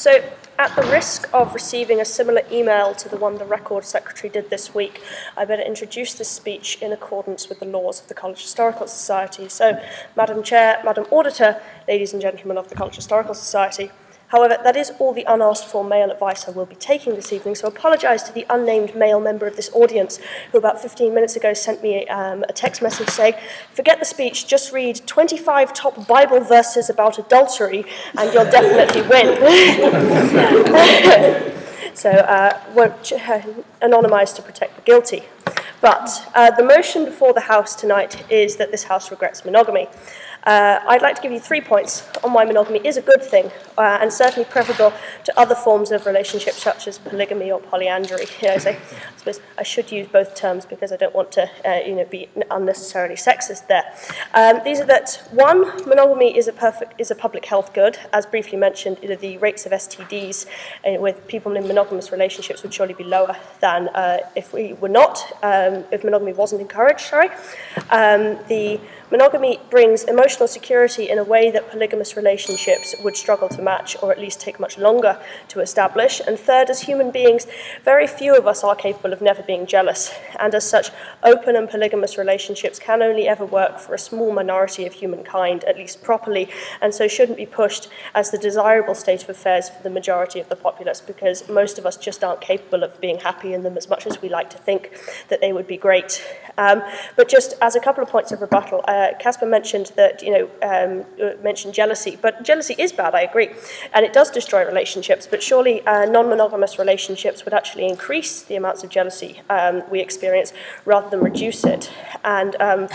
So, at the risk of receiving a similar email to the one the Record Secretary did this week, I better introduce this speech in accordance with the laws of the College Historical Society. So, Madam Chair, Madam Auditor, ladies and gentlemen of the College Historical Society. However, that is all the unasked for male advice I will be taking this evening, so I apologise to the unnamed male member of this audience who about 15 minutes ago sent me a text message saying, forget the speech, just read 25 top Bible verses about adultery and you'll definitely win. So, anonymised to protect the guilty. But the motion before the House tonight is that this House regrets monogamy. I'd like to give you 3 points on why monogamy is a good thing and certainly preferable to other forms of relationships such as polygamy or polyandry. I suppose I should use both terms because I don't want to be unnecessarily sexist there. These are that, one, monogamy is a public health good. As briefly mentioned, the rates of STDs with people in monogamous relationships would surely be lower than if monogamy wasn't encouraged. The monogamy brings emotional security in a way that polygamous relationships would struggle to match, or at least take much longer to establish. And third, as human beings, very few of us are capable of never being jealous. And as such, open and polygamous relationships can only ever work for a small minority of humankind, at least properly, and so shouldn't be pushed as the desirable state of affairs for the majority of the populace, because most of us just aren't capable of being happy in them as much as we like to think that they would be great. But just as a couple of points of rebuttal, Caspar mentioned that, mentioned jealousy, but jealousy is bad, I agree, and it does destroy relationships, but surely non-monogamous relationships would actually increase the amounts of jealousy we experience rather than reduce it. And from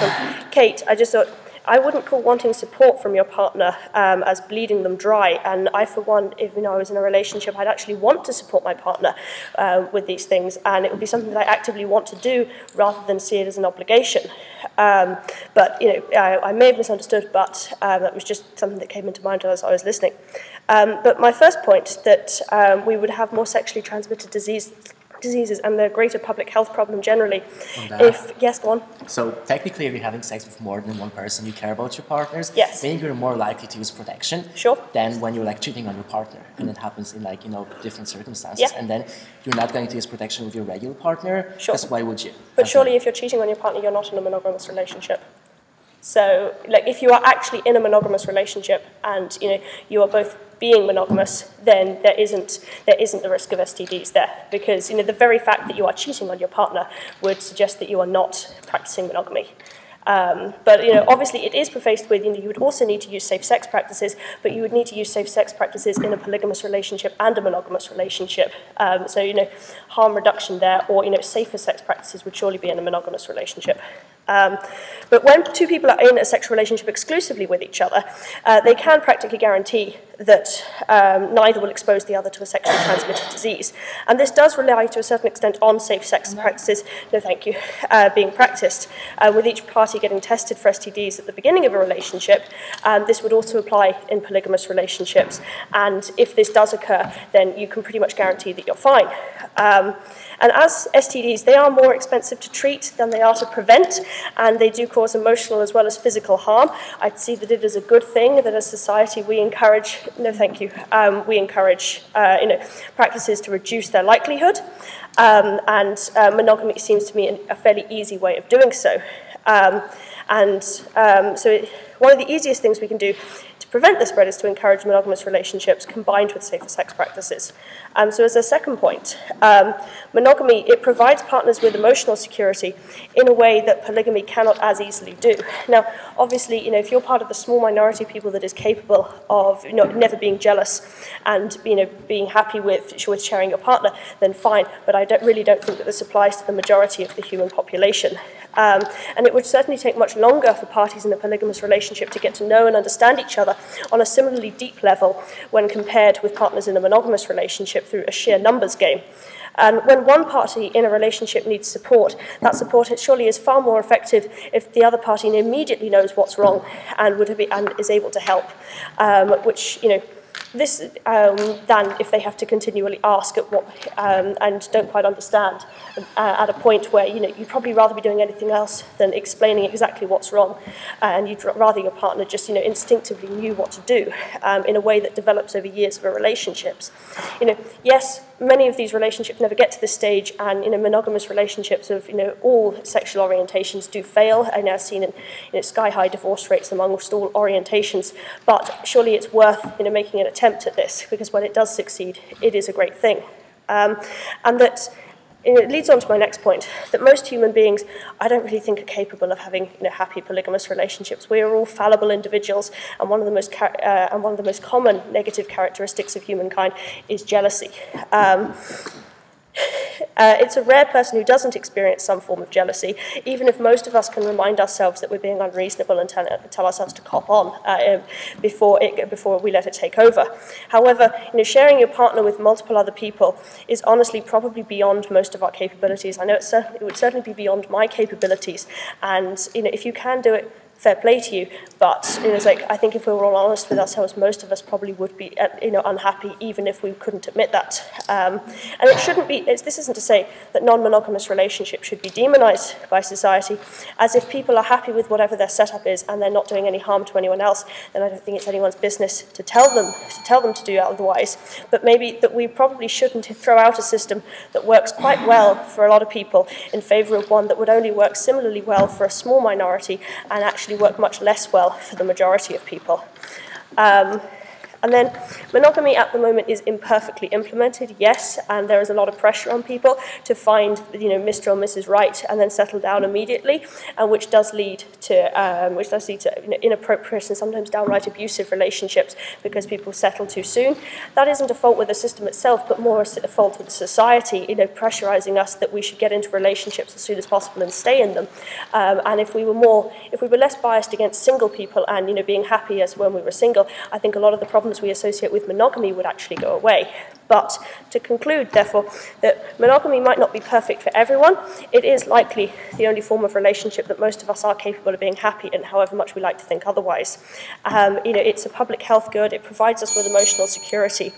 Kate, I just thought, I wouldn't call wanting support from your partner as bleeding them dry, and I, for one, if I was in a relationship, I'd actually want to support my partner with these things, and it would be something that I actively want to do rather than see it as an obligation. But I may have misunderstood, but that was just something that came into mind as I was listening. But my first point, that we would have more sexually transmitted diseases and the greater public health problem generally. Yes, go on. So technically, if you're having sex with more than one person, you care about your partners. Yes. Then you're more likely to use protection. Sure. Than when you're cheating on your partner, and it happens in different circumstances. Yeah. And then you're not going to use protection with your regular partner. Sure. Because why would you? But surely, if you're cheating on your partner, you're not in a monogamous relationship. So, if you are actually in a monogamous relationship and you are both being monogamous, then there isn't the risk of STDs there, because the very fact that you are cheating on your partner would suggest that you are not practicing monogamy. But obviously it is prefaced with you would also need to use safe sex practices, but you would need to use safe sex practices in a polygamous relationship and a monogamous relationship. So harm reduction there, or safer sex practices would surely be in a monogamous relationship. But when two people are in a sexual relationship exclusively with each other, they can practically guarantee that neither will expose the other to a sexually transmitted disease. And this does rely to a certain extent on safe sex practices, being practiced, with each party getting tested for STDs at the beginning of a relationship. This would also apply in polygamous relationships. And if this does occur, then you can pretty much guarantee that you're fine. And as STDs, they are more expensive to treat than they are to prevent, and they do cause emotional as well as physical harm. I'd see that it is a good thing that as a society we encourage, practices to reduce their likelihood, and monogamy seems to me a fairly easy way of doing so. One of the easiest things we can do to prevent the spread is to encourage monogamous relationships combined with safer sex practices. So as a second point, monogamy, it provides partners with emotional security in a way that polygamy cannot as easily do. Now, obviously, if you're part of the small minority of people that is capable of never being jealous and being happy with sharing your partner, then fine, but I really don't think that this applies to the majority of the human population. And it would certainly take much longer for parties in a polygamous relationship to get to know and understand each other on a similarly deep level when compared with partners in a monogamous relationship through a sheer numbers game. And when one party in a relationship needs support, that support surely is far more effective if the other party immediately knows what's wrong and is able to help, which this than if they have to continually ask at what and don't quite understand at a point where you'd probably rather be doing anything else than explaining exactly what's wrong, and you'd rather your partner just instinctively knew what to do in a way that develops over years of a relationships. Yes, many of these relationships never get to this stage, and monogamous relationships of all sexual orientations do fail. I now seen in sky-high divorce rates amongst all orientations, but surely it's worth making an attempt at this, because when it does succeed, it is a great thing. And that it leads on to my next point, that most human beings, I don't really think, are capable of having happy polygamous relationships. We are all fallible individuals, and one of the most common negative characteristics of humankind is jealousy. It's a rare person who doesn't experience some form of jealousy, even if most of us can remind ourselves that we're being unreasonable and tell ourselves to cop on before we let it take over. However, sharing your partner with multiple other people is honestly probably beyond most of our capabilities. I know it would certainly be beyond my capabilities, and if you can do it, fair play to you, but I think if we were all honest with ourselves, most of us probably would be unhappy, even if we couldn't admit that. And it shouldn't be. This isn't to say that non-monogamous relationships should be demonized by society, as if people are happy with whatever their setup is and they're not doing any harm to anyone else, then I don't think it's anyone's business to tell them to do otherwise. But maybe that we probably shouldn't throw out a system that works quite well for a lot of people in favour of one that would only work similarly well for a small minority and actually work much less well for the majority of people. And then monogamy at the moment is imperfectly implemented, yes, and there is a lot of pressure on people to find Mr. or Mrs. Right and then settle down immediately, and which does lead to inappropriate and sometimes downright abusive relationships because people settle too soon. That isn't a fault with the system itself, but more a fault with society, pressurizing us that we should get into relationships as soon as possible and stay in them. And if we were less biased against single people and being happy as when we were single, I think a lot of the problems we associate with monogamy would actually go away. But to conclude, therefore, that monogamy might not be perfect for everyone, it is likely the only form of relationship that most of us are capable of being happy in, however much we like to think otherwise. It's a public health good, it provides us with emotional security,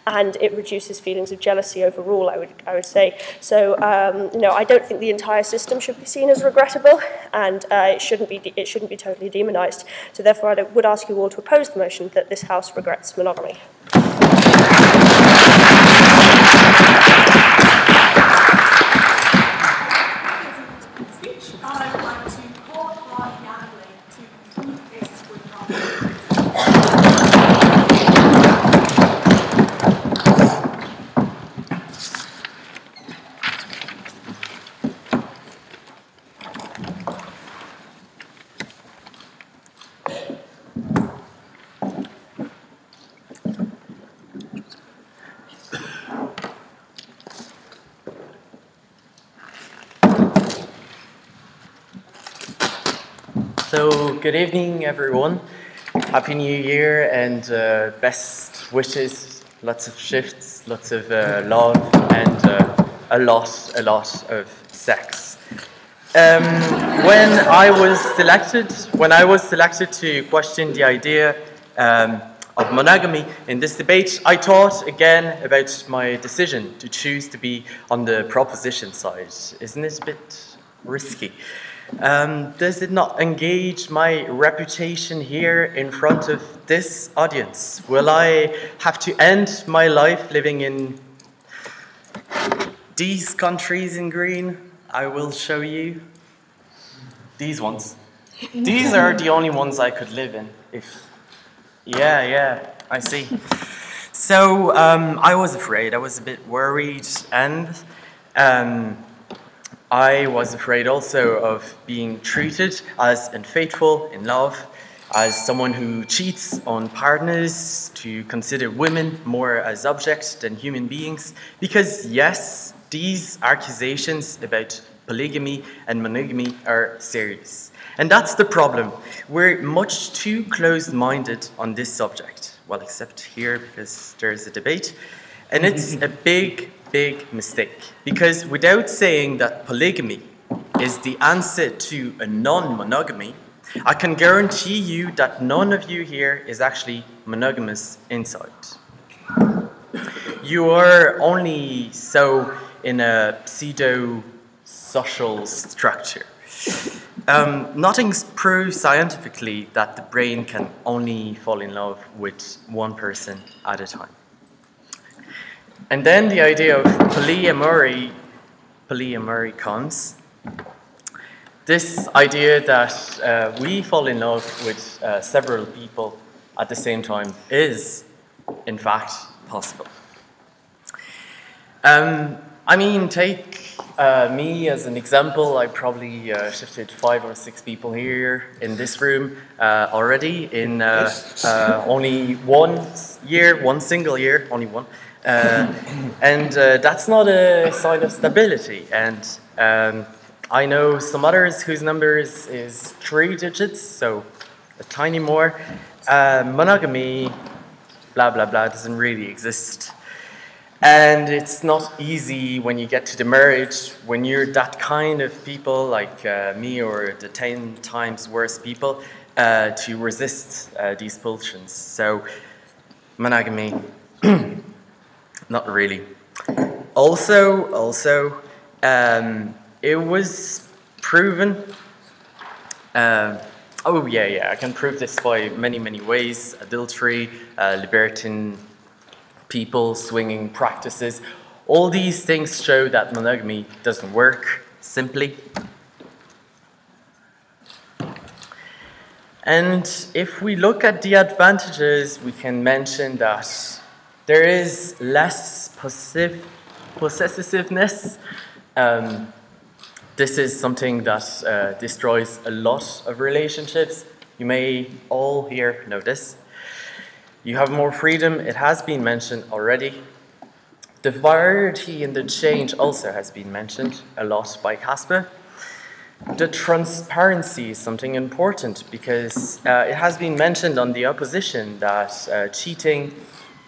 and it reduces feelings of jealousy overall, I would say. So, I don't think the entire system should be seen as regrettable, and it shouldn't be totally demonized. So therefore, I would ask you all to oppose the motion that this House regrets monogamy. So, good evening, everyone. Happy New Year and best wishes. Lots of shifts, lots of love, and a lot of sex. When I was selected to question the idea of monogamy in this debate, I thought again about my decision to choose to be on the proposition side. Isn't this a bit risky? Does it not engage my reputation here in front of this audience? Will I have to end my life living in these countries in green? I will show you these ones. These are the only ones I could live in. Yeah, I see. So I was afraid, I was a bit worried, and I was afraid also of being treated as unfaithful in love, as someone who cheats on partners, to consider women more as objects than human beings, because yes, these accusations about polygamy and monogamy are serious. And that's the problem. We're much too closed-minded on this subject. Well, except here, because there's a debate. And it's a big mistake. Because without saying that polygamy is the answer to a non-monogamy, I can guarantee you that none of you here is actually monogamous inside. You are only so in a pseudo-social structure. Nothing's proved scientifically that the brain can only fall in love with one person at a time. And then the idea of polyamory comes. This idea that we fall in love with several people at the same time is, in fact, possible. I mean, take me as an example. I probably shifted 5 or 6 people here in this room already in only 1 year, 1 single year, only one. And that's not a sign of stability. And I know some others whose numbers is 3 digits, so a tiny more. Monogamy, blah, blah, blah, doesn't really exist. And it's not easy when you get to the marriage, when you're that kind of people like me or the 10 times worse people, to resist these pulsions. So, monogamy, not really. Also, it was proven. Oh yeah, I can prove this by many ways. Adultery, libertine people, swinging practices. All these things show that monogamy doesn't work, simply. And if we look at the advantages, we can mention that there is less possessiveness. This is something that destroys a lot of relationships. You may all here know this. You have more freedom. It has been mentioned already. The variety and the change also has been mentioned a lot by Casper. The transparency is something important because it has been mentioned on the opposition that cheating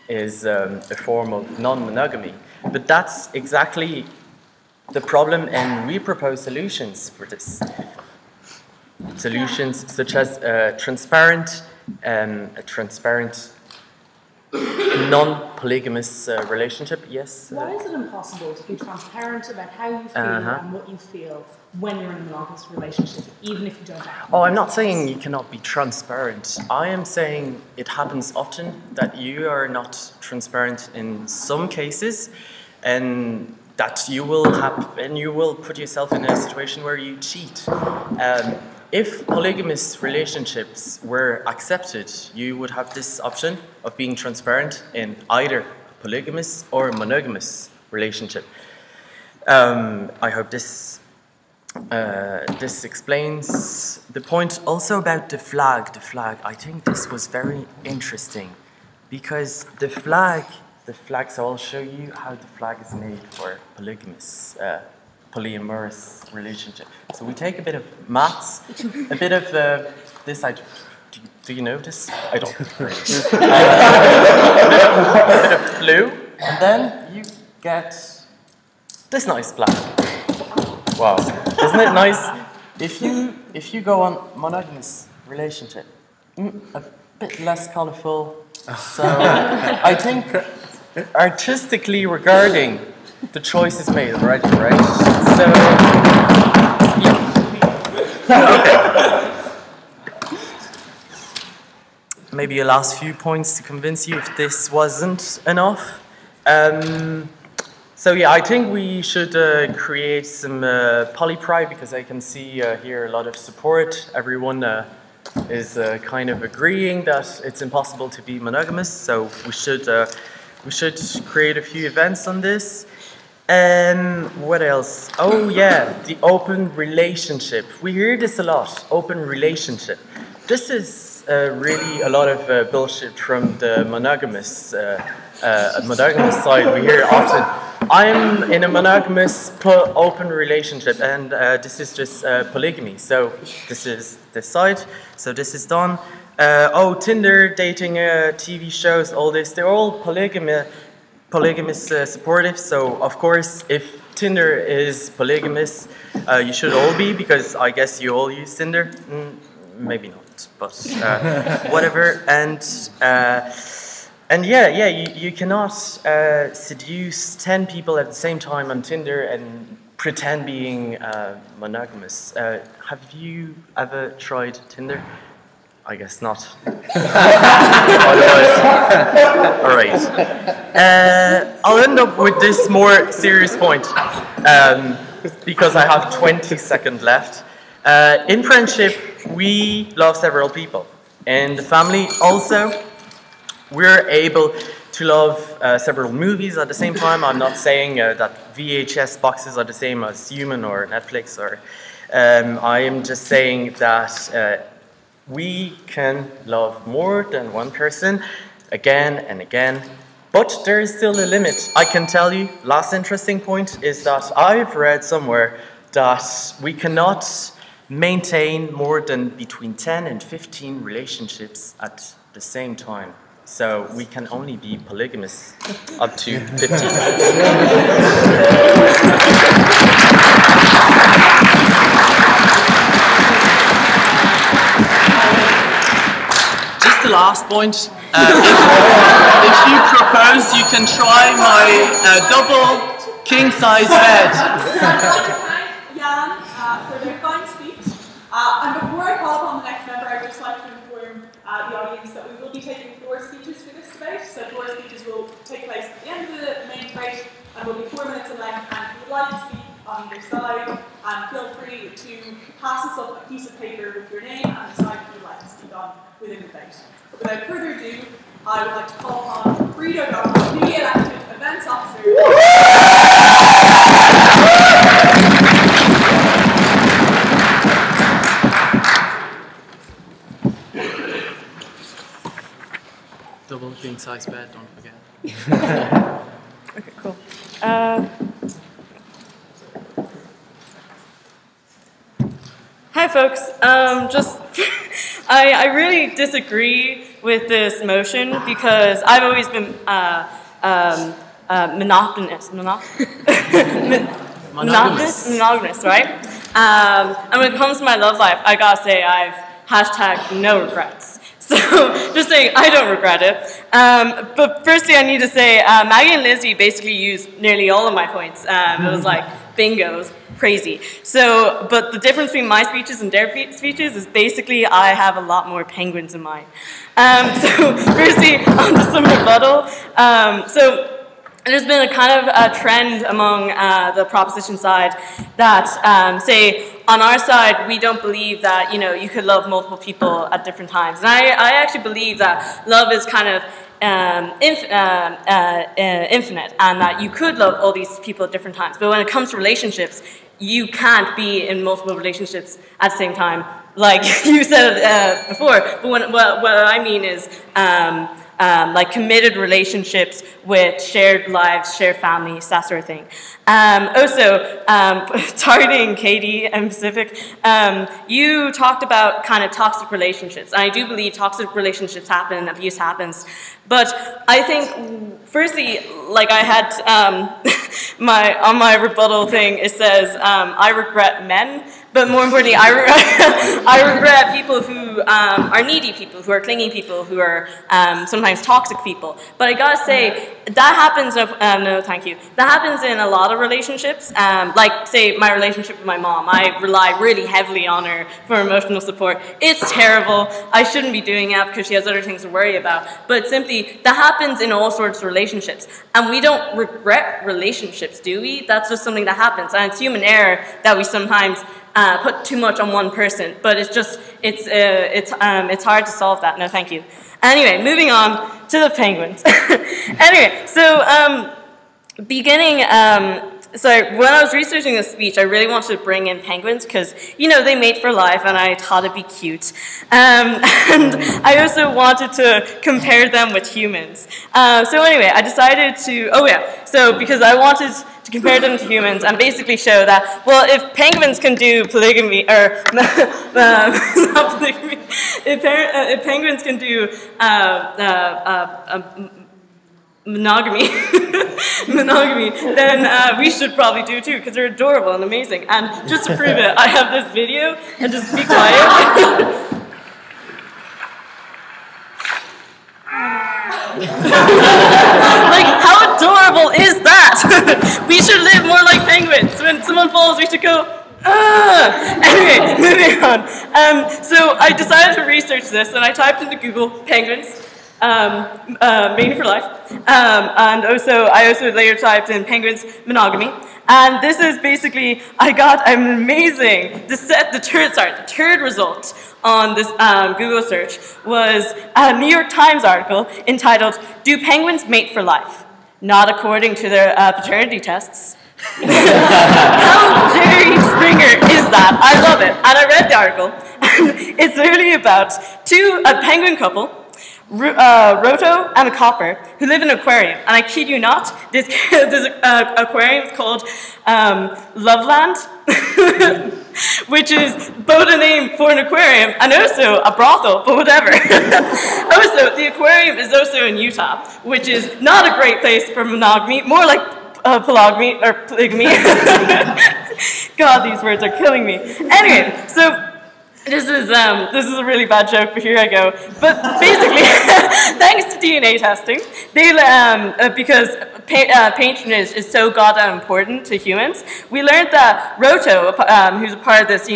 is a form of non-monogamy. But that's exactly the problem, and we propose solutions for this. Solutions such as a transparent non-polygamous relationship. Yes? Why is it impossible to be transparent about how you feel and what you feel when you're in a monogamous relationship, even if you don't have? Oh, I'm not saying you cannot be transparent. I am saying it happens often that you are not transparent in some cases, and that you will put yourself in a situation where you cheat. If polygamous relationships were accepted, you would have this option of being transparent in either polygamous or monogamous relationship. I hope this explains the point. Also about the flag, I think this was very interesting because the flag, so I'll show you how the flag is made for polyamorous relationship. So we take a bit of maths, a bit of this. Do you know this? I don't. a bit of blue, and then you get this nice flag. Wow, isn't it nice? If you go on monogamous relationship, a bit less colorful. So I think artistically regarding. The choice is made already, right? So, yeah. Okay. Maybe a last few points to convince you if this wasn't enough. So yeah, I think we should create some polypride because I can see here a lot of support. Everyone is kind of agreeing that it's impossible to be monogamous. So we should create a few events on this. What else? Oh yeah, the open relationship. We hear this a lot, open relationship. This is really a lot of bullshit from the monogamous side. We hear often, I'm in a monogamous open relationship and this is just polygamy. So this is this side, so this is done. Tinder, dating, TV shows, all this, they're all polygamous supportive, so of course if Tinder is polygamous, you should all be, because I guess you all use Tinder. maybe not, but whatever. And yeah, you cannot seduce 10 people at the same time on Tinder and pretend being monogamous. Have you ever tried Tinder? I guess not. Otherwise, all right. I'll end up with this more serious point because I have 20 seconds left. In friendship, we love several people. In the family also, we're able to love several movies at the same time. I'm not saying that VHS boxes are the same as human or Netflix, or I am just saying that we can love more than one person again and again, but there is still a limit. I can tell you, last interesting point is that I've read somewhere that we cannot maintain more than between 10 and 15 relationships at the same time. So we can only be polygamous up to 15. Just the last point. If you propose, you can try my double king-size bed. Jan, for their fine speech. And before I call upon the next member, I'd just like to inform the audience that we will be taking floor speeches for this debate. So floor speeches will take place at the end of the main debate and will be 4 minutes in length. And if you would like to speak on either side, feel free to pass us up a piece of paper with your name and the side that you would like to speak on within the debate. But without further ado, I would like to call upon Frida Gomez, newly elected events officer. Double king-size bed, don't forget. Okay, cool. Hi, folks. I really disagree with this motion because I've always been monogamous, right? And when it comes to my love life, I gotta say I've #no regrets. So just saying, I don't regret it. But firstly, I need to say, Maggie and Lizzie basically used nearly all of my points. It was like bingos, crazy. So, but the difference between my speeches and their speeches is basically I have a lot more penguins in mine. So firstly, on to some rebuttal. So there's been a kind of a trend among the proposition side that say, on our side, we don't believe that, you know, you could love multiple people at different times. And I actually believe that love is kind of infinite, and that you could love all these people at different times. But when it comes to relationships, you can't be in multiple relationships at the same time, like you said before. But what I mean is like committed relationships with shared lives, shared families, that sort of thing. Also, targeting Katie and Pacific, you talked about kind of toxic relationships. And I do believe toxic relationships happen, abuse happens. But I think, firstly, like I had on my rebuttal thing, it says, I regret men. But more importantly, I regret people who are needy people, who are clingy people, who are sometimes toxic people. But I gotta say, that happens, no thank you, that happens in a lot of relationships. Like, say, my relationship with my mom. I rely really heavily on her for emotional support. It's terrible. I shouldn't be doing that because she has other things to worry about. But simply, that happens in all sorts of relationships. And we don't regret relationships, do we? That's just something that happens. And it's human error that we sometimes put too much on one person, but it's just, it's hard to solve that. No, thank you. Anyway, moving on to the penguins. Anyway, so beginning, so when I was researching this speech, I really wanted to bring in penguins because, you know, they mate for life and I thought it'd be cute. And I also wanted to compare them with humans. So anyway, I decided to, so because I wanted to compare them to humans and basically show that, well, if penguins can do polygamy, or not polygamy, if penguins can do monogamy, then we should probably do too, because they're adorable and amazing. And just to prove it, I have this video, and just be quiet. Like, how adorable is that? We should live more like penguins. When someone falls, we should go, ah! Anyway, moving on. So I decided to research this, and I typed into Google penguins, mating for life, and I also later typed in penguins monogamy, and this is basically, I got an amazing, the third result on this Google search was a New York Times article entitled, "Do Penguins Mate for Life? Not according to their paternity tests." How Jerry Springer is that? I love it. And I read the article. It's really about a penguin couple, Roto and a copper, who live in an aquarium. And I kid you not, this aquarium is called Loveland, which is both a name for an aquarium and also a brothel, but whatever. Also, the aquarium is also in Utah, which is not a great place for monogamy, more like polygamy, or polygamy. God, these words are killing me. Anyway, so this is a really bad joke, but here I go. But basically, thanks to DNA testing, they because patronage is so goddamn important to humans, we learned that Roto, who's a part of this,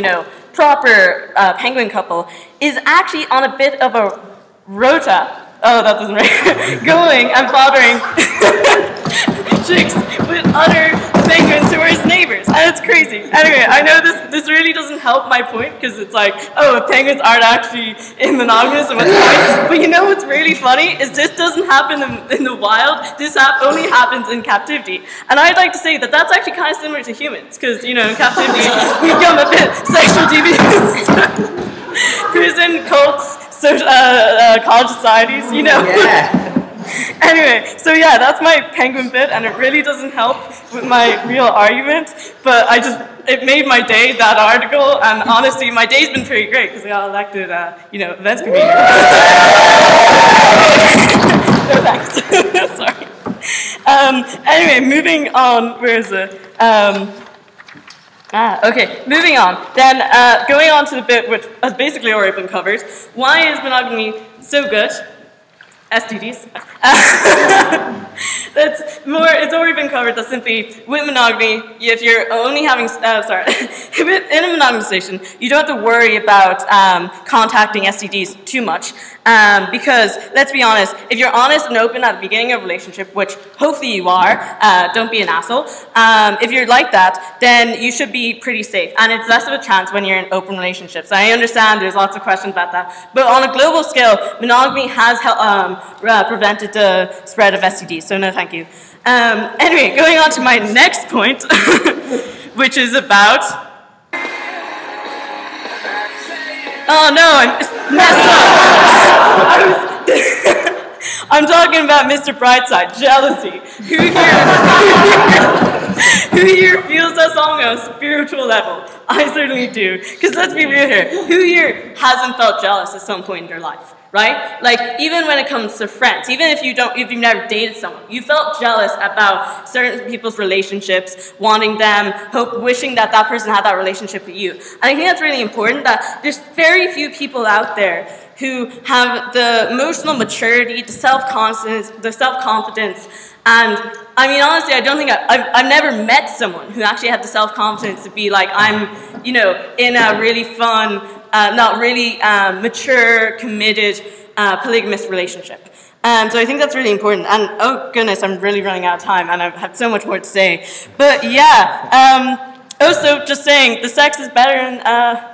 proper penguin couple, is actually on a bit of a rota. Oh, that doesn't right. Going and fathering chicks with other penguins who are his neighbors, and it's crazy. Anyway, I know this really doesn't help my point, because it's like, oh, if penguins aren't actually monogamous, and what's the point? But you know what's really funny is this doesn't happen in the wild. This only happens in captivity, and I'd like to say that that's actually kind of similar to humans, because in captivity we become a bit sexual deviants. Prison, cults, college societies, Yeah. Anyway, so yeah, that's my penguin bit, and it really doesn't help with my real argument, but it made my day, that article, and honestly, my day's been pretty great, because I got elected, events convener. No thanks. Sorry. Anyway, moving on, where is it? Okay, moving on. Then, going on to the bit which has basically already been covered. Why is monogamy so good? STDs. It's already been covered that simply with monogamy, if you're only having, in a monogamous situation, you don't have to worry about contacting STDs too much. Because, let's be honest, if you're honest and open at the beginning of a relationship, which hopefully you are, don't be an asshole. If you're like that, then you should be pretty safe. And it's less of a chance when you're in open relationships. I understand there's lots of questions about that. But on a global scale, monogamy has prevented the spread of STDs, so no thank you. Anyway, going on to my next point, which is about... Oh no, I messed up. I'm talking about Mr. Brightside, jealousy. Who here feels us on a spiritual level? I certainly do. Because let's be real here. Who here hasn't felt jealous at some point in their life? Right? Like, even when it comes to friends, even if you've never dated someone, you felt jealous about certain people's relationships, wanting them, wishing that that person had that relationship with you. And I think that's really important, that there's very few people out there who have the emotional maturity, the self-confidence, and I mean, honestly, I don't think I've never met someone who actually had the self-confidence to be like, I'm, in a really fun, not really mature, committed, polygamous relationship. So I think that's really important. And oh goodness, I'm really running out of time, and I've had so much more to say. But yeah, also just saying, the sex is better in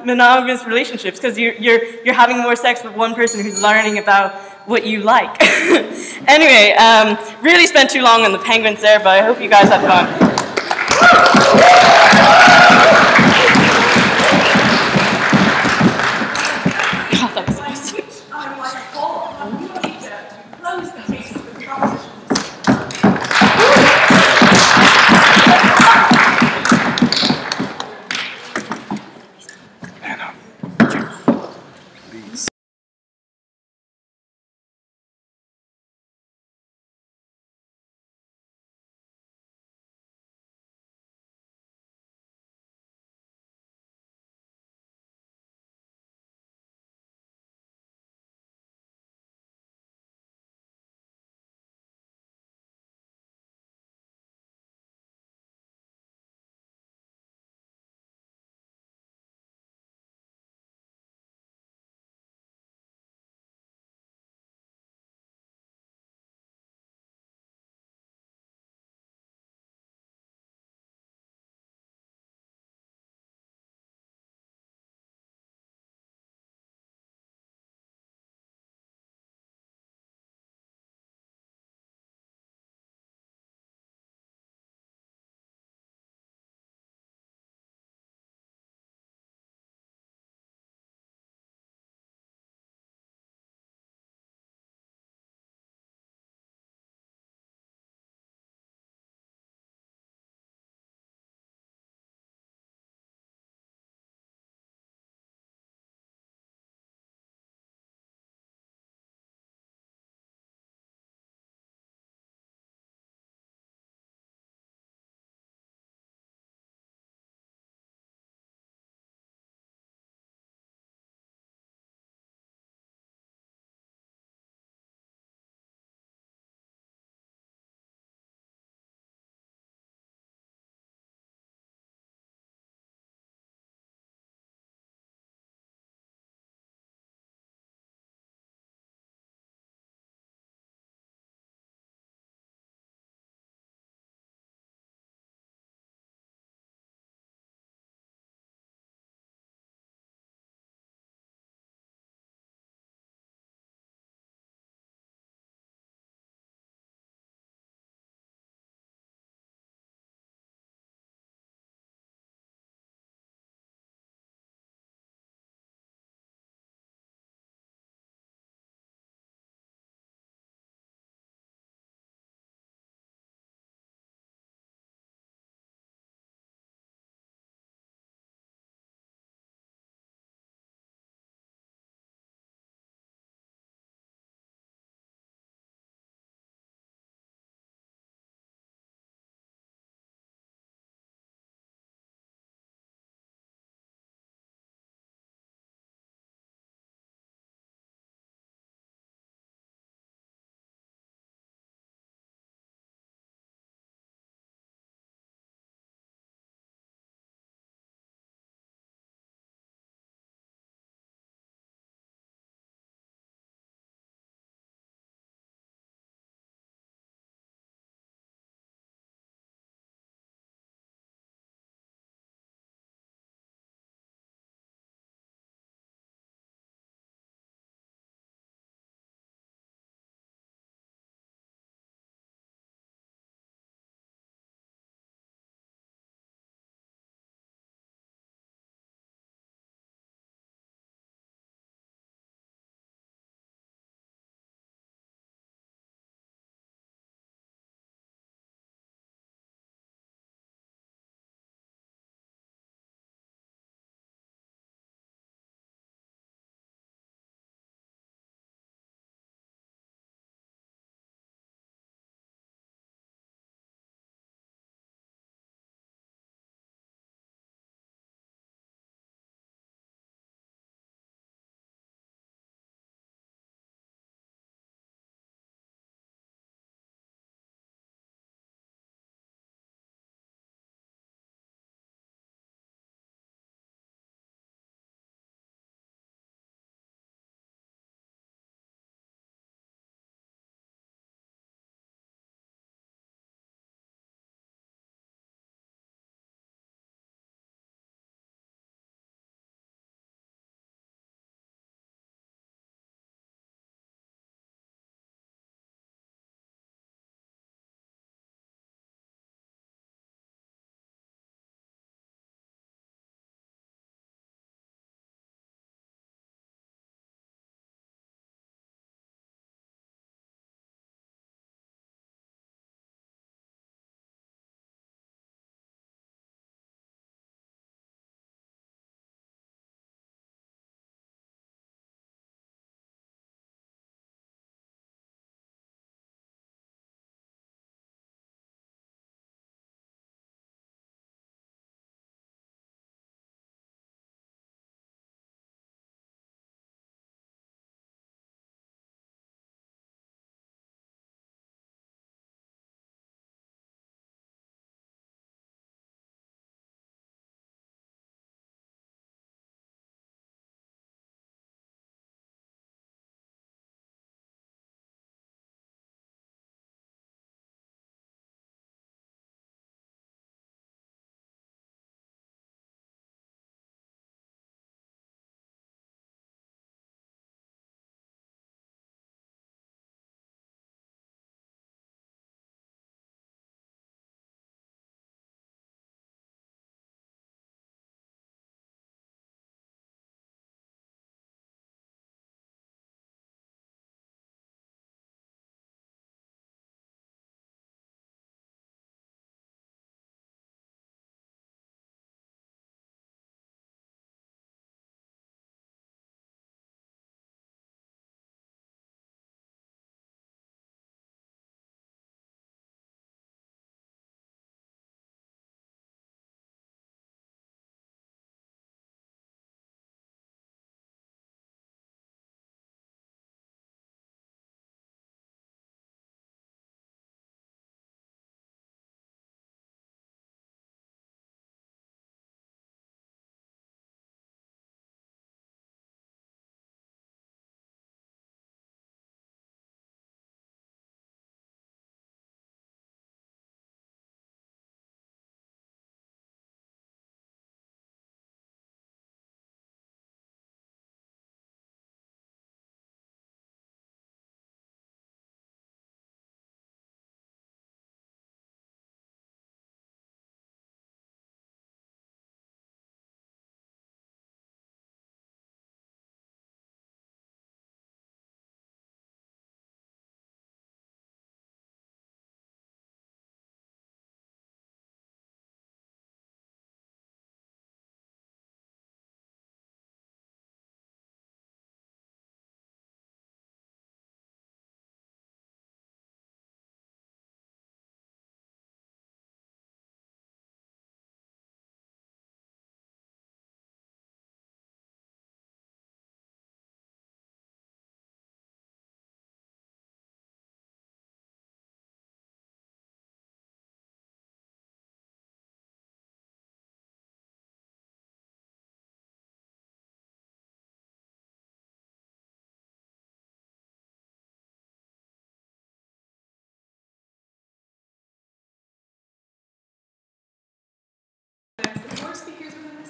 monogamous relationships, because you're having more sex with one person who's learning about what you like. Anyway, really spent too long on the penguins there, but I hope you guys had fun.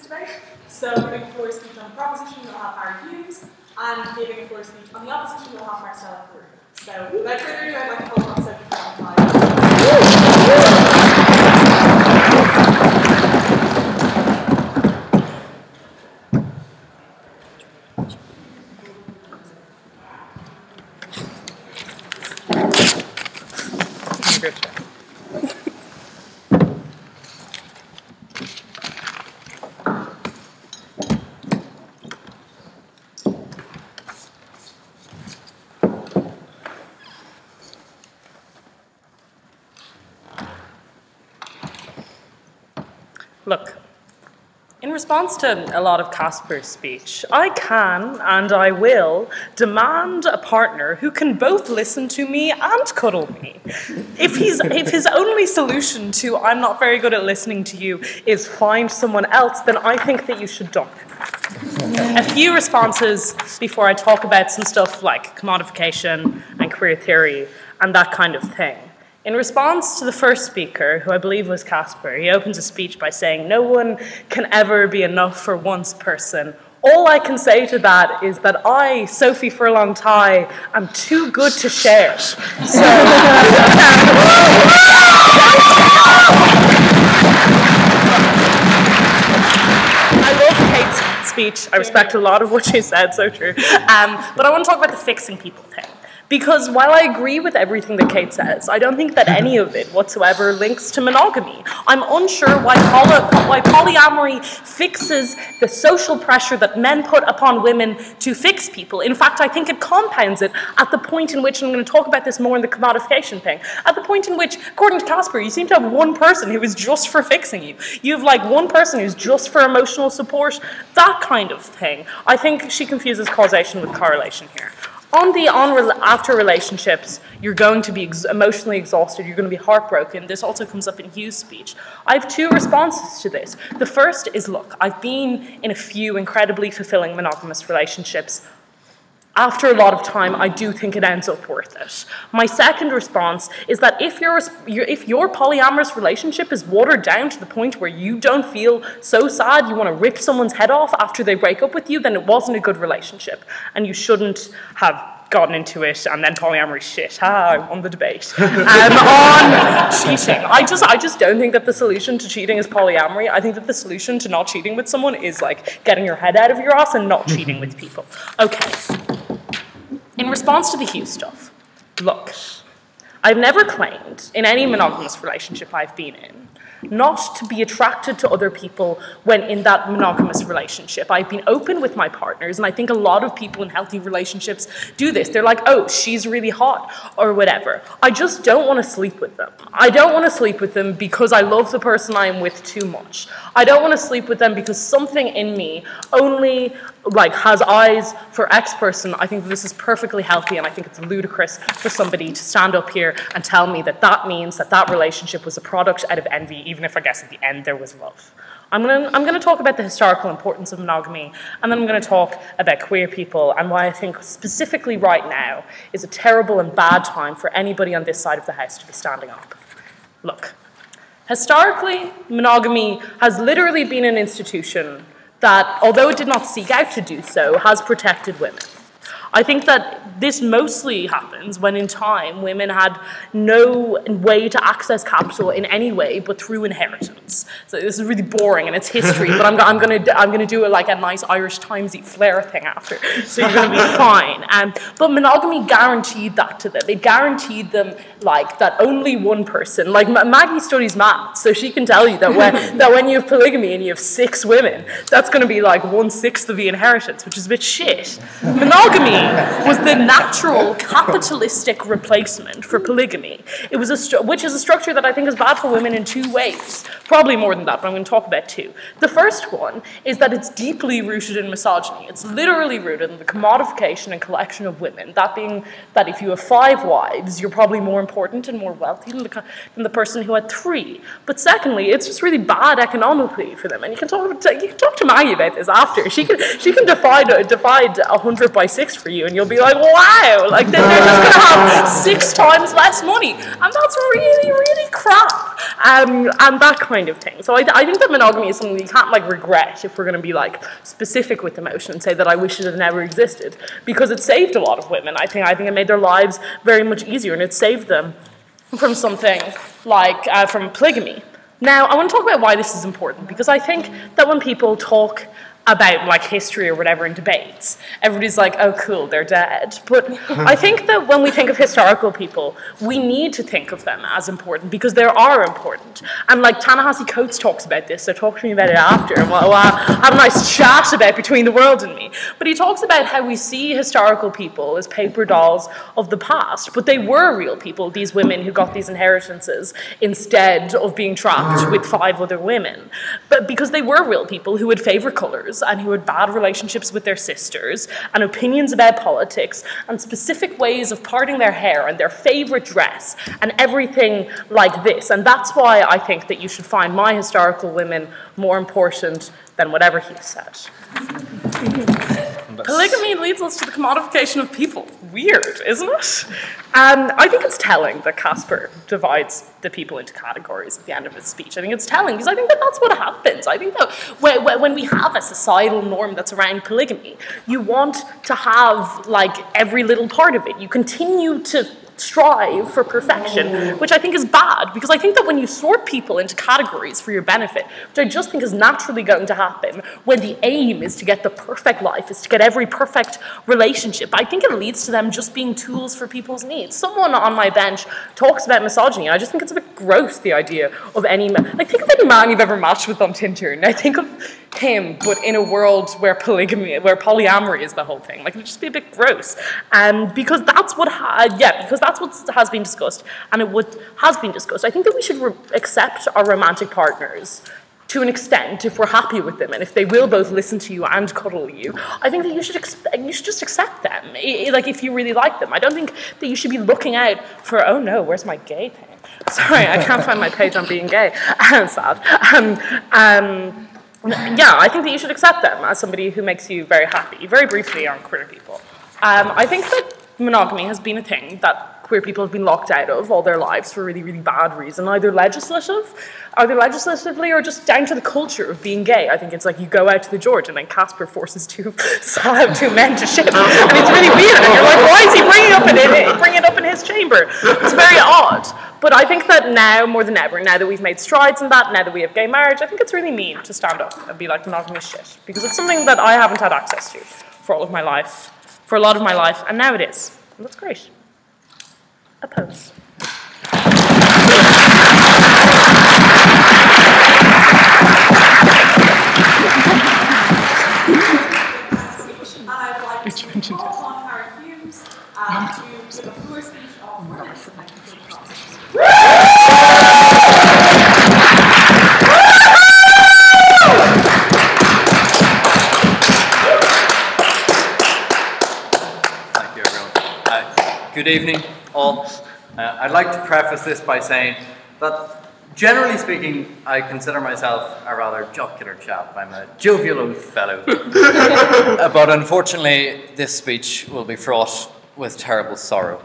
debate. So giving a floor speech on the proposition, we'll have our views, and giving a floor speech on the opposition, we'll have Marcel through. So without further ado, I'd like to hold on Sophie for time. Good. Look, in response to a lot of Casper's speech, I can and I will demand a partner who can both listen to me and cuddle me. If his only solution to I'm not very good at listening to you is find someone else, then I think that you should dump him. A few responses before I talk about some stuff like commodification and queer theory and that kind of thing. In response to the first speaker, who I believe was Casper, he opens a speech by saying, "No one can ever be enough for one's person." All I can say to that is that I, Sophie Furlong Tai, am too good to share. So, I love Kate's speech. I respect a lot of what she said, so true. But I want to talk about the fixing people thing. Because while I agree with everything that Kate says, I don't think that any of it whatsoever links to monogamy. I'm unsure why polyamory fixes the social pressure that men put upon women to fix people. In fact, I think it compounds it at the point in which, and I'm going to talk about this more in the commodification thing, at the point in which, according to Casper, you seem to have one person who is just for fixing you. You have like one person who's just for emotional support, that kind of thing. I think she confuses causation with correlation here. After relationships, you're going to be emotionally exhausted, you're going to be heartbroken. This also comes up in Hugh's speech. I have two responses to this. The first is, look, I've been in a few incredibly fulfilling monogamous relationships. After a lot of time, I do think it ends up worth it. My second response is that if your polyamorous relationship is watered down to the point where you don't feel so sad you want to rip someone's head off after they break up with you, then it wasn't a good relationship. And you shouldn't have gotten into it and then polyamory shit. I won the debate. On cheating. I just don't think that the solution to cheating is polyamory. I think that the solution to not cheating with someone is like getting your head out of your ass and not cheating with people. Okay. In response to the Hugh stuff, look, I've never claimed in any monogamous relationship I've been in not to be attracted to other people when in that monogamous relationship. I've been open with my partners, and I think a lot of people in healthy relationships do this. They're like, oh, she's really hot, or whatever. I just don't want to sleep with them. I don't want to sleep with them because I love the person I am with too much. I don't want to sleep with them because something in me only has eyes for X person. I think this is perfectly healthy, and I think it's ludicrous for somebody to stand up here and tell me that that means that that relationship was a product out of envy, even if I guess at the end there was love. I'm gonna talk about the historical importance of monogamy, and then I'm gonna talk about queer people and why I think specifically right now is a terrible and bad time for anybody on this side of the house to be standing up. Look, historically, monogamy has literally been an institution that, although it did not seek out to do so, has protected women. I think that this mostly happens when in time women had no way to access capital in any way but through inheritance. So this is really boring and it's history, but I'm gonna do it like a nice Irish Timesy flair thing after, so you're gonna be fine. But monogamy guaranteed that to them. It guaranteed them that only one person, Maggie studies maths, so she can tell you that when you have polygamy and you have 6 women, that's gonna be like 1/6 of the inheritance, which is a bit shit. Monogamy was the natural capitalistic replacement for polygamy. It was which is a structure that I think is bad for women in 2 ways. Probably more than that, but I'm going to talk about 2. The first one is that it's deeply rooted in misogyny. It's literally rooted in the commodification and collection of women. That being that if you have 5 wives, you're probably more important and more wealthy than the person who had 3. But secondly, it's just really bad economically for them. And you can talk to Maggie about this after. She can divide 100 by 6 for you, and you'll be like, wow, they're just going to have 6 times less money, and that's really, really crap, and that kind kind of thing. So I think that monogamy is something you can't like regret if we're going to be like specific with emotion and say that I wish it had never existed, because it saved a lot of women. I think it made their lives very much easier, and it saved them from something like from polygamy. Now, I want to talk about why this is important, because I think that when people talk about like history or whatever in debates, everybody's like, oh cool, they're dead. But I think that when we think of historical people, we need to think of them as important, because they are important. And like Ta-Nehisi Coates talks about this, so talk to me about it after, and we'll have a nice chat about Between the World and Me. But he talks about how we see historical people as paper dolls of the past, but they were real people, these women who got these inheritances instead of being trapped with 5 other women. But because they were real people who would favor colors, and who had bad relationships with their sisters, and opinions about politics, and specific ways of parting their hair, and their favorite dress, and everything like this. And that's why I think that you should find my historical women more important than whatever he said. Polygamy leads us to the commodification of people. Weird, isn't it? I think it's telling that Casper divides the people into categories at the end of his speech. I think it's telling, because I think that that's what happens. I think that when we have a societal norm that's around polygamy, you want to have like every little part of it. You continue to strive for perfection, which I think is bad, because I think that when you sort people into categories for your benefit, which I just think is naturally going to happen when the aim is to get the perfect life, is to get every perfect relationship, I think it leads to them just being tools for people's needs. Someone on my bench talks about misogyny, and I just think it's a bit gross, the idea of any man. Like, think of any man you've ever matched with on Tinder, and I think of him, but in a world where polyamory is the whole thing. Like, it would just be a bit gross. Because that's what that's what has been discussed, and has been discussed. I think that we should accept our romantic partners to an extent if we're happy with them, and if they will both listen to you and cuddle you. I think that you should just accept them, like if you really like them. I don't think that you should be looking out for, oh no, where's my gay thing? Sorry, I can't find my page on being gay. I'm sad. Yeah, I think that you should accept them as somebody who makes you very happy. Very briefly on queer people. I think that monogamy has been a thing that queer people have been locked out of all their lives for a really, really bad reason, either legislatively or just down to the culture of being gay. I think it's like you go out to the George and then Casper forces 2 men to ship. And it's really weird. And you're like, why is he bringing it up in his chamber? It's very odd. But I think that now, more than ever, now that we've made strides in that, now that we have gay marriage, I think it's really mean to stand up and be like, monogamy is shit. Because it's something that I haven't had access to for a lot of my life, and now it is. And that's great. Oppose. I'd like to call upon Harry Hughes to give a floor speech on women's political process. Thank you, everyone. Good evening, all. I'd like to preface this by saying that, generally speaking, I consider myself a rather jocular chap. I'm a jovial old fellow. But unfortunately, this speech will be fraught with terrible sorrow.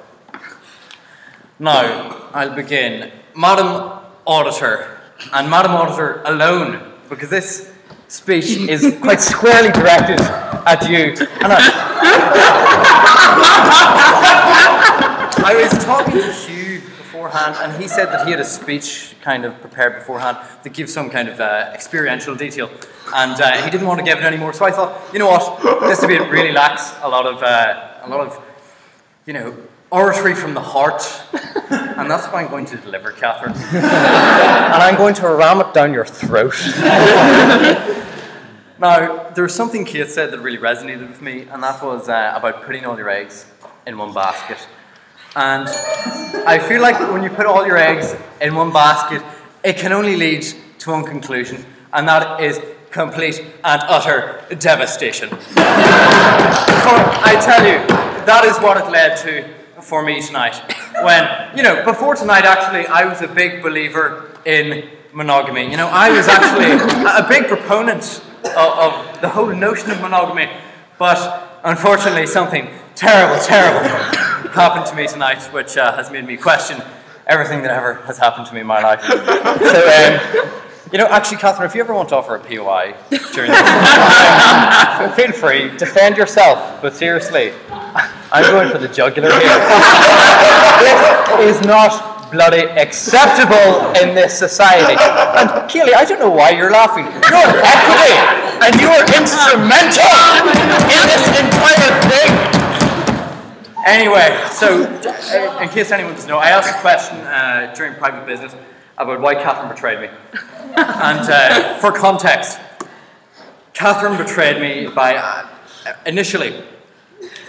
Now, I'll begin. Madam Auditor, and Madam Auditor alone, because this speech is quite squarely directed at you. And I was talking to Hugh beforehand, and he said that he had a speech kind of prepared beforehand that gives some kind of experiential detail, and he didn't want to give it anymore. So I thought, you know what, this debate really lacks a lot of, you know, oratory from the heart, and that's what I'm going to deliver, Catherine. And I'm going to ram it down your throat. Now, there was something Kate said that really resonated with me, and that was about putting all your eggs in one basket. And I feel like when you put all your eggs in one basket, it can only lead to one conclusion, and that is complete and utter devastation. For, I tell you, that is what it led to for me tonight. When, you know, before tonight, actually, I was a big believer in monogamy. You know, I was actually a big proponent of the whole notion of monogamy, but unfortunately, something terrible happened to me tonight, which has made me question everything that ever has happened to me in my life. So, You know, actually, Catherine, if you ever want to offer a POI during this, feel free, defend yourself. But seriously, I'm going for the jugular here. This is not bloody acceptable in this society. And Keely, I don't know why you're laughing. You're equity, and you are instrumental in this entire thing. Anyway, so in case anyone doesn't know, I asked a question during private business about why Catherine betrayed me. And for context, Catherine betrayed me by, initially,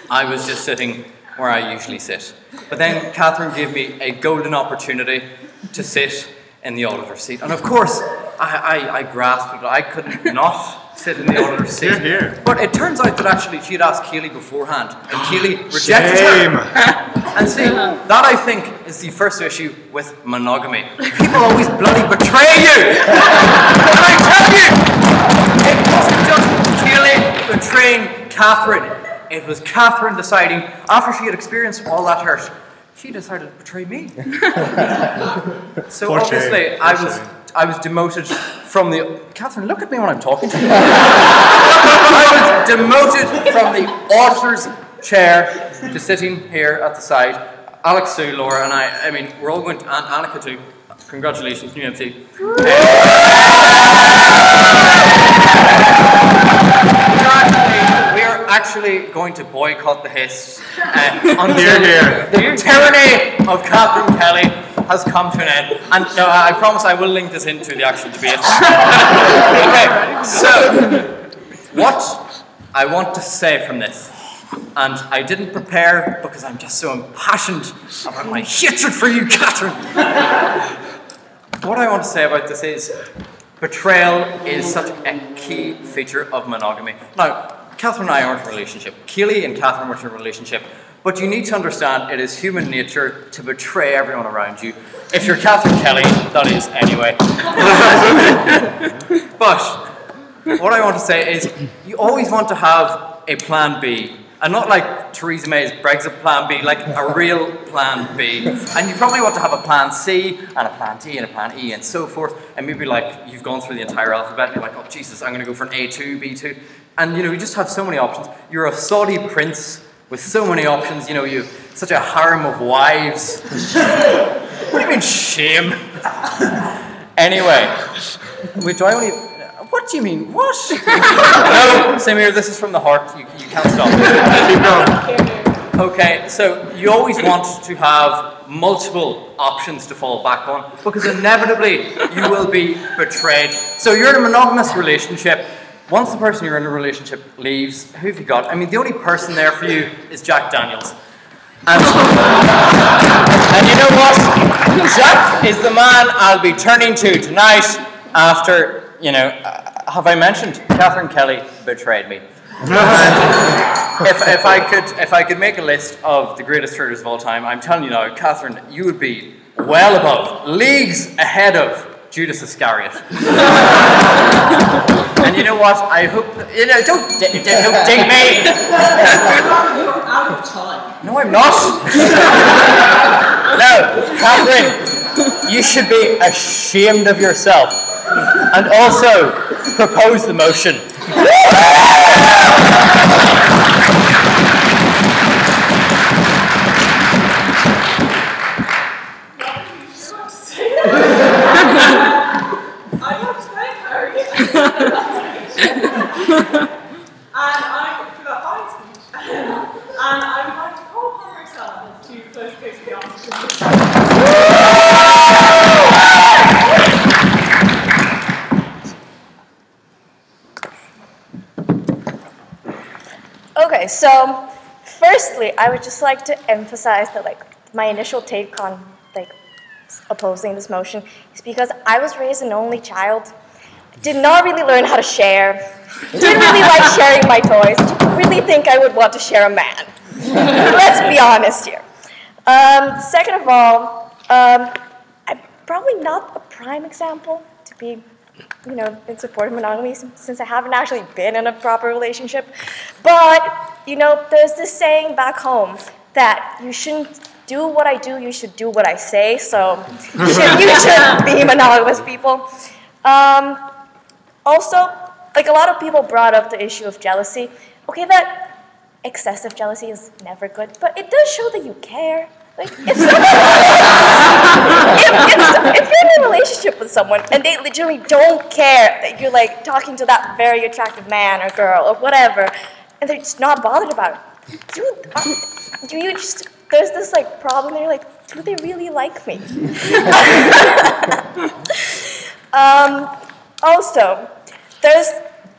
I was just sitting where I usually sit. But then Catherine gave me a golden opportunity to sit in the auditor's seat. And of course, I grasped it. I couldn't not sit in the auditor's seat. Here. But it turns out that actually she had asked Keely beforehand, and Keely rejected her. And see, that I think is the first issue with monogamy. People always bloody betray you! But I tell you, it wasn't just Keely betraying Catherine. It was Catherine deciding, after she had experienced all that hurt, she decided to betray me. So obviously, I was demoted from the... Catherine, look at me when I'm talking to you. I was demoted from the auditor's chair to sitting here at the side. Alex, Sue, Laura, and I mean, we're all going to... And Annika too. Congratulations, new MC. We're actually going to boycott the Hiss until the tyranny of Catherine Kelly has come to an end. And I promise I will link this into the actual debate. Okay, so what I want to say from this, and I didn't prepare because I'm just so impassioned about my hatred for you, Catherine. What I want to say about this is betrayal is such a key feature of monogamy. Now, Catherine and I aren't in a relationship. Keely and Catherine were in a relationship. But you need to understand it is human nature to betray everyone around you. If you're Catherine Kelly, that is, anyway. But what I want to say is you always want to have a plan B. And not like Theresa May's Brexit plan B, like a real plan B. And you probably want to have a plan C, and a plan D, and a plan E, and so forth. And maybe like you've gone through the entire alphabet, and you're like, oh Jesus, I'm going to go for an A2, B2. And you know, you just have so many options. You're a Saudi prince with so many options. You know, you have such a harem of wives. What do you mean, shame? Anyway, wait, do I only... What do you mean? What? No, Samir, this is from the heart. You can't stop. Keep going. Okay, so you always want to have multiple options to fall back on because inevitably you will be betrayed. So you're in a monogamous relationship. Once the person you're in a relationship leaves, who have you got? I mean, the only person there for you is Jack Daniels. And you know what? Jack is the man I'll be turning to tonight after... You know, have I mentioned Catherine Kelly betrayed me? if I could make a list of the greatest traitors of all time, I'm telling you now, Catherine, you would be well above, leagues ahead of Judas Iscariot. And you know what? I hope you know. Don't date me. You're out of time. No, I'm not. No, Catherine, you should be ashamed of yourself. And also, propose the motion. I'm not saying Harry. And I'm for the high speech. And I'm going to call upon myself to close the case of the office. Okay, so firstly, I would just like to emphasize that my initial take on opposing this motion is because I was raised an only child, did not really learn how to share, didn't really like sharing my toys, didn't really think I would want to share a man. Let's be honest here. Second of all, I'm probably not a prime example to be in support of monogamy since I haven't actually been in a proper relationship. But, there's this saying back home that you shouldn't do what I do, you should do what I say. So you should be monogamous, people. Also, like a lot of people brought up the issue of jealousy. Okay, that excessive jealousy is never good, but it does show that you care. Like, if you're in a relationship with someone and they literally don't care that you're like talking to that very attractive man or girl or whatever, and they're just not bothered about it, do you just, there's this like problem that you're like, do they really like me? Also, there's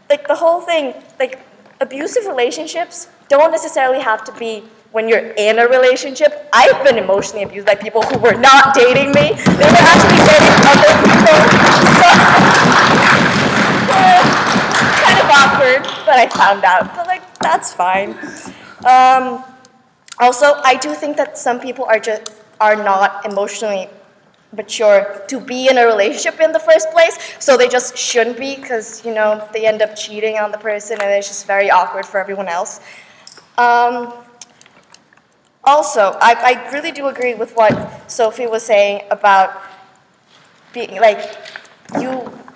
like the whole thing, like abusive relationships don't necessarily have to be when you're in a relationship. I've been emotionally abused by people who were not dating me. They were actually dating other people. So, kind of awkward, but I found out. But like, that's fine. Also, I do think that some people are not emotionally mature to be in a relationship in the first place, so they just shouldn't be, because, you know, they end up cheating on the person and it's just very awkward for everyone else. Also, I really do agree with what Sophie was saying about being, like,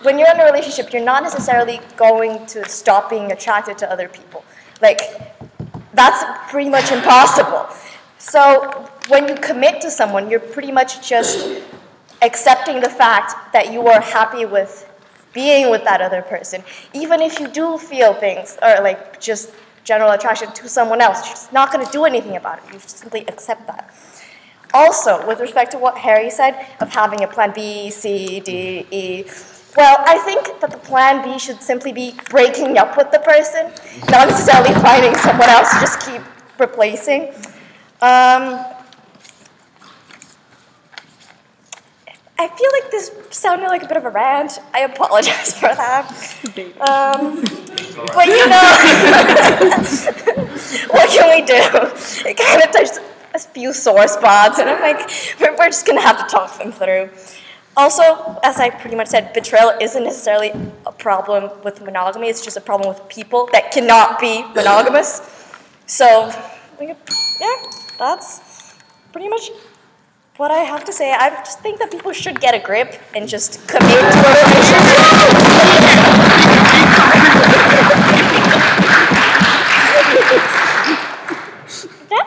when you're in a relationship, you're not necessarily going to stop being attracted to other people. Like, that's pretty much impossible. So when you commit to someone, you're pretty much just accepting the fact that you are happy with being with that other person. Even if you do feel things, or like just general attraction to someone else, you're just not going to do anything about it. You just simply accept that. Also, with respect to what Harry said of having a plan B, C, D, E, well, I think that the plan B should simply be breaking up with the person, not necessarily finding someone else to just keep replacing. I feel like this sounded like a bit of a rant. I apologize for that. But you know, what can we do? It kind of touched a few sore spots, and I'm like, we're just going to have to talk them through. Also, as I pretty much said, betrayal isn't necessarily a problem with monogamy. It's just a problem with people that cannot be monogamous. So, yeah, that's pretty much what I have to say. I just think that people should get a grip and just commit to a relationship. Yeah,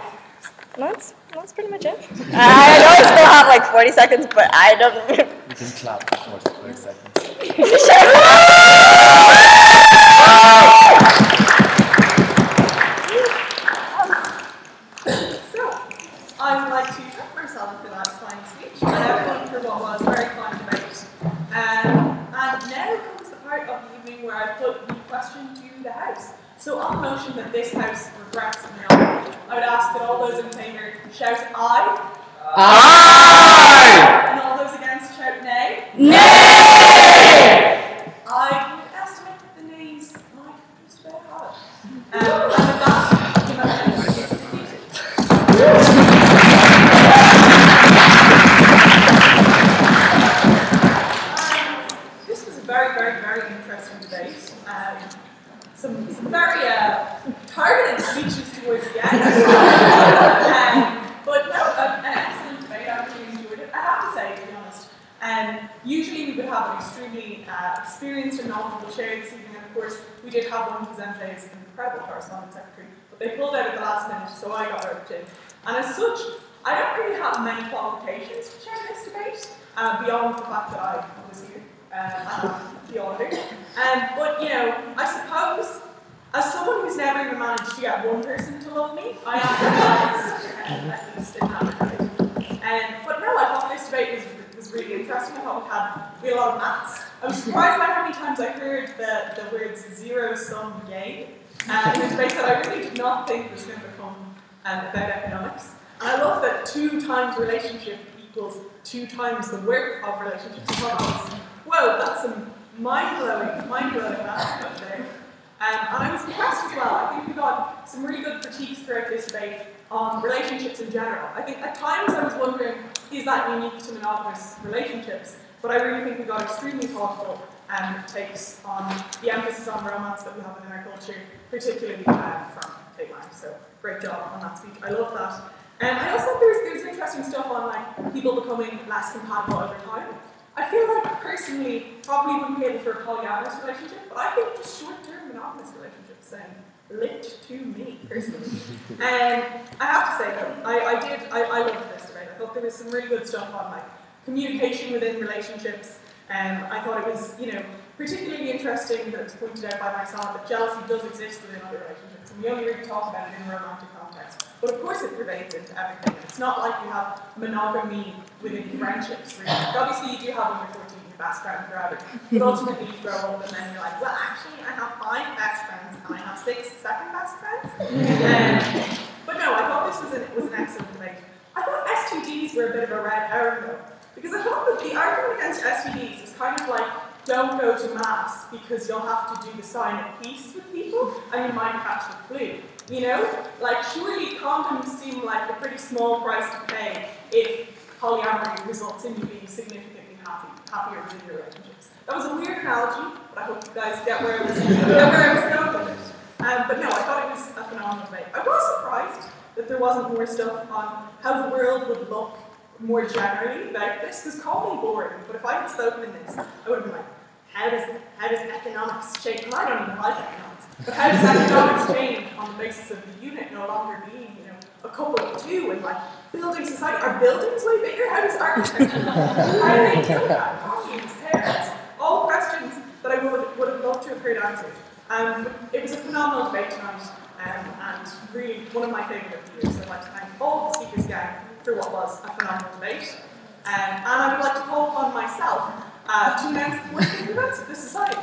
that's pretty much it. I know I still have like 40 seconds, but I don't. You can clap for 40 seconds. I would like to thank myself for that fine speech and everyone for what was very fine debate. And now comes the part of the evening where I put the question to the House. So on the motion that this House regrets monogamy, I would ask that all those in favour shout aye. Aye! And all those against shout nay. Nay! I would estimate that the nays might be just about hard. And with that, the motion is defeated. This was a very, very, very interesting debate. Some very targeted speeches towards the end. But no, an excellent debate. I really enjoyed it. I have to say, to be honest. Usually we would have an extremely experienced and knowledgeable chair this evening, and of course we did have one present as an incredible correspondence secretary, but they pulled out at the last minute, so I got roped in. And as such, I don't really have many qualifications to chair this debate, beyond the fact that I was here and the auditor. But you know, I suppose, as someone who's never even managed to get one person to love me, I am biased, at least in that regard. But no, I thought this debate was really interesting. I thought we had a lot of maths. I was surprised by how many times I heard the words zero-sum game in a debate that I really did not think was going to become about economics. And I love that 2 times relationship equals 2 times the work of relationships. Whoa, that's some mind-blowing maths there. And I was impressed as well. I think we got some really good critiques throughout this debate on relationships in general. I think at times I was wondering, is that unique to monogamous relationships? But I really think we got extremely thoughtful takes on the emphasis on romance that we have in our culture, particularly from Dateline. So great job on that speech. I love that. And I also thought there's interesting stuff on like people becoming less compatible over time. I feel like personally probably wouldn't be able for a polyamorous relationship, but I think just short-term monogamous relationships sound lit to me personally. I have to say though, I loved this debate. I thought there was some really good stuff on like communication within relationships. I thought it was, particularly interesting that it was pointed out by myself that jealousy does exist within other relationships, and we only really talk about it in a romantic context. But of course it pervades into everything. It's not like you have monogamy within friendships, really. Like, obviously you do have when you're 14 your best friend forever, but ultimately you grow up and then you're like, well actually I have 5 best friends and I have 6 second best friends. But no, I thought this was an excellent debate. I thought STDs were a bit of a red herring though, because I thought that the argument against STDs is kind of like, don't go to mass because you'll have to do the sign of peace with people and you might catch the flu. Like surely condoms seem like a pretty small price to pay if polyamory results in you being significantly happier within your relationships. That was a weird analogy, but I hope you guys get where I was going with it. But no, I thought it was a phenomenal debate. I was surprised that there wasn't more stuff on how the world would look more generally about this, because call me boring, but if I had spoken in this, I would have been like, how does economics change? And I don't even like economics, but how does economics change on the basis of the unit no longer being, a couple of 2 and like building society? Are buildings way bigger? How does architecture look? How do they do that? Costumes, hairs, all questions that I would have loved to have heard answered. It was a phenomenal debate tonight, and really one of my favourite of the year, so I'd like to thank all the speakers again for what was a phenomenal debate. And I would like to call upon myself to announce the working events of this society.